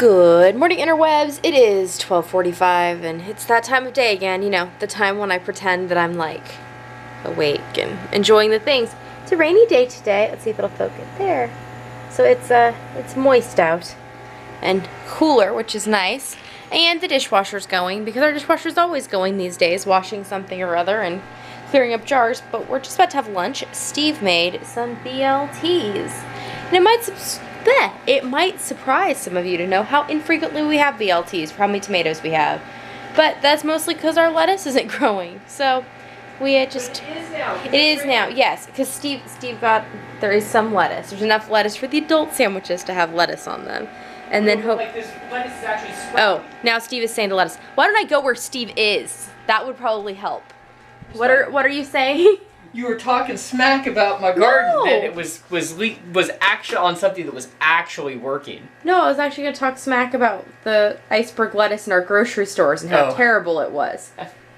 Good morning, interwebs. It is 12:45 and it's that time of day again, you know, the time when I pretend that I'm like awake and enjoying the things. It's a rainy day today. Let's see if it'll focus there. So it's moist out and cooler, which is nice. And the dishwasher's going because our dishwasher's always going these days, washing something or other and clearing up jars, but we're just about to have lunch. Steve made some BLTs. And it might surprise some of you to know how infrequently we have BLTs for how many tomatoes we have. But that's mostly because our lettuce isn't growing. So we just... But it is now. It is now, yes. Because Steve got... There is some lettuce. There's enough lettuce for the adult sandwiches to have lettuce on them. And then hope... Like this lettuce is actually sprouting. Oh, now Steve is saying to lettuce. Why don't I go where Steve is? That would probably help. What are you saying? You were talking smack about my garden, and it was actually on something that was actually working. No, I was actually going to talk smack about the iceberg lettuce in our grocery stores and how terrible it was.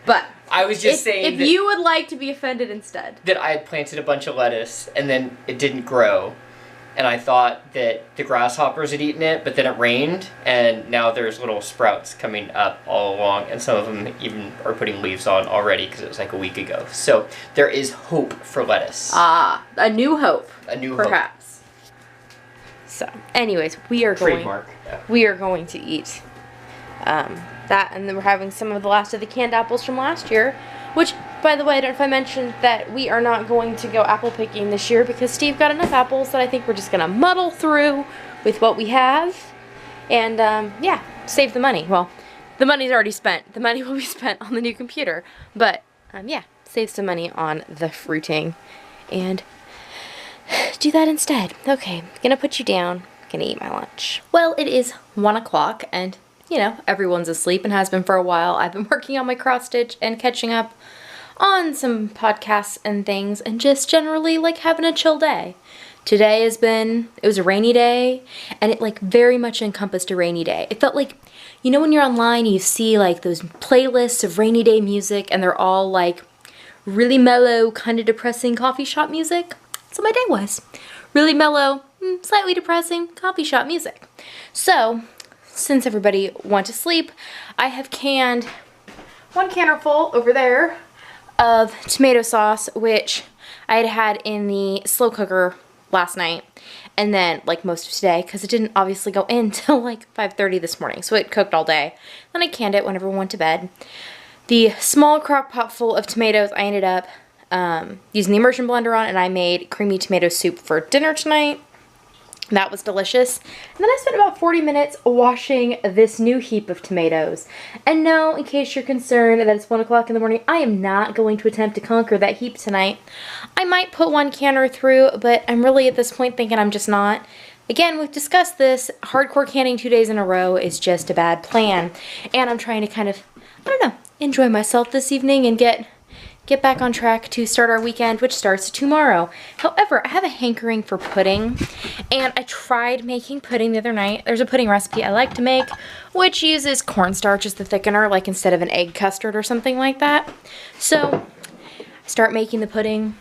But I was just saying if you would like to be offended instead. That I had planted a bunch of lettuce, and then it didn't grow. And I thought that the grasshoppers had eaten it, but then it rained, and now there's little sprouts coming up all along, and some of them even are putting leaves on already because it was like a week ago. So there is hope for lettuce. Ah, a new hope. A new hope. Perhaps. So, anyways, we are going to eat that, and then we're having some of the last of the canned apples from last year, which, by the way, I don't know if I mentioned that we are not going to go apple picking this year because Steve got enough apples that I think we're just going to muddle through with what we have and, yeah, save the money. Well, the money's already spent. The money will be spent on the new computer, but, yeah, save some money on the fruiting and do that instead. Okay, gonna put you down, gonna eat my lunch. Well, it is 1 o'clock and, you know, everyone's asleep and has been for a while. I've been working on my cross stitch and catching up on some podcasts and things and just generally like having a chill day. Today it was a rainy day and it like very much encompassed a rainy day. It felt like, you know when you're online you see like those playlists of rainy day music and they're all like really mellow, kind of depressing coffee shop music? That's what my day was. Really mellow, slightly depressing coffee shop music. So, since everybody went to sleep, I have canned 1 canner full over there of tomato sauce, which I had in the slow cooker last night, and then like most of today, because it didn't obviously go in till like 5:30 this morning, so it cooked all day. Then I canned it when everyone went to bed. The small crock pot full of tomatoes I ended up using the immersion blender on, and I made creamy tomato soup for dinner tonight. That was delicious. And then I spent about 40 minutes washing this new heap of tomatoes. And no, in case you're concerned that it's 1 o'clock in the morning, I am not going to attempt to conquer that heap tonight. I might put 1 canner through, but I'm really at this point thinking I'm just not. Again, we've discussed this. Hardcore canning 2 days in a row is just a bad plan. And I'm trying to kind of, I don't know, enjoy myself this evening and get back on track to start our weekend, which starts tomorrow. However, I have a hankering for pudding, and I tried making pudding the other night. There's a pudding recipe I like to make, which uses cornstarch as the thickener, like instead of an egg custard or something like that. So, I start making the pudding.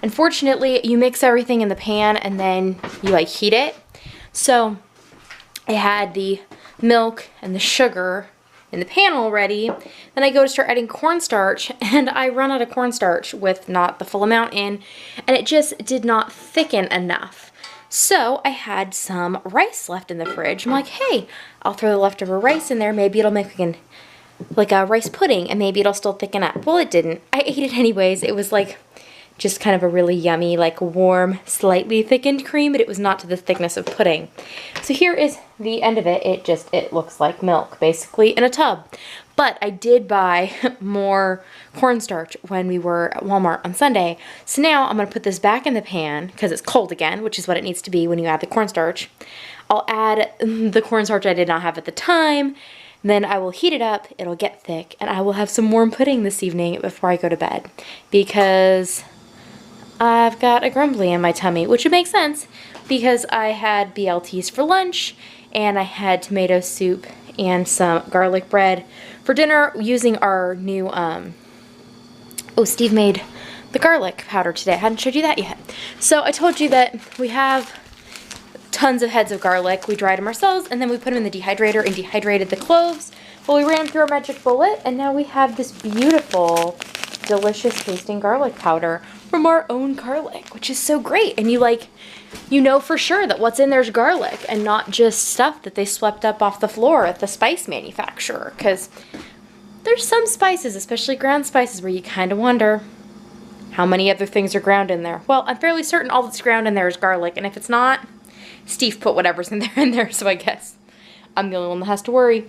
Unfortunately, you mix everything in the pan, and then you like heat it. So, I had the milk and the sugar in the pan already. Then I go to start adding cornstarch and I run out of cornstarch with not the full amount in, and it just did not thicken enough. So I had some rice left in the fridge. I'm like, hey, I'll throw the leftover rice in there. Maybe it'll make like a rice pudding and maybe it'll still thicken up. Well, it didn't. I ate it anyways. It was like just kind of a really yummy, like warm, slightly thickened cream, but it was not to the thickness of pudding. So here is the end of it. It looks like milk, basically, in a tub. But I did buy more cornstarch when we were at Walmart on Sunday. So now I'm going to put this back in the pan, because it's cold again, which is what it needs to be when you add the cornstarch. I'll add the cornstarch I did not have at the time. Then I will heat it up, it'll get thick, and I will have some warm pudding this evening before I go to bed. Because I've got a grumbly in my tummy, which would make sense because I had BLTs for lunch and I had tomato soup and some garlic bread for dinner using our new, Steve made the garlic powder today. I hadn't showed you that yet. So I told you that we have tons of heads of garlic. We dried them ourselves, and then we put them in the dehydrator and dehydrated the cloves. Well, we ran through our magic bullet, and now we have this beautiful, delicious tasting garlic powder from our own garlic, which is so great. And you know for sure that what's in there is garlic and not just stuff that they swept up off the floor at the spice manufacturer. Because there's some spices, especially ground spices, where you kind of wonder how many other things are ground in there. Well, I'm fairly certain all that's ground in there is garlic, and if it's not, Steve put whatever's in there, so I guess I'm the only one that has to worry.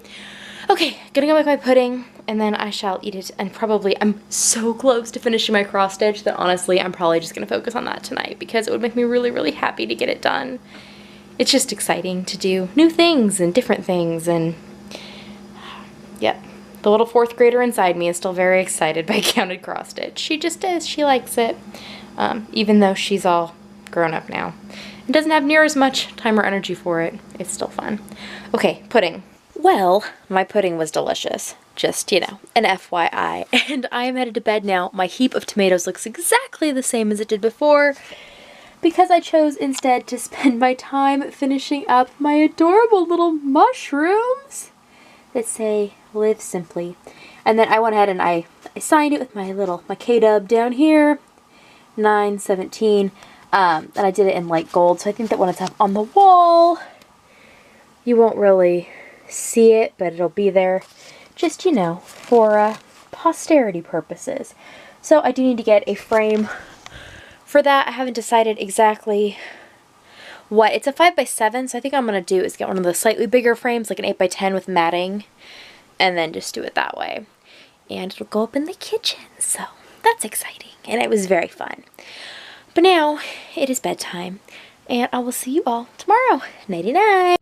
Okay, gonna go make my pudding, and then I shall eat it, and probably, I'm so close to finishing my cross stitch that honestly, I'm probably just gonna focus on that tonight, because it would make me really, really happy to get it done. It's just exciting to do new things and different things, and yep. The little 4th grader inside me is still very excited by counted cross stitch. She just is. She likes it, even though she's all grown up now. It doesn't have near as much time or energy for it. It's still fun. Okay, pudding. Well, my pudding was delicious. Just, an FYI. And I am headed to bed now. My heap of tomatoes looks exactly the same as it did before, because I chose instead to spend my time finishing up my adorable little mushrooms that say, live simply. And then I went ahead and I signed it with my K-dub down here, 917. And I did it in light gold, so I think that when it's up on the wall, you won't really see it, but it'll be there just, for posterity purposes. So I do need to get a frame for that. I haven't decided exactly what. It's a 5x7, so I think what I'm going to do is get one of the slightly bigger frames, like an 8x10 with matting, and then just do it that way. And it'll go up in the kitchen, so that's exciting, and it was very fun. But now, it is bedtime, and I will see you all tomorrow. Nighty-night!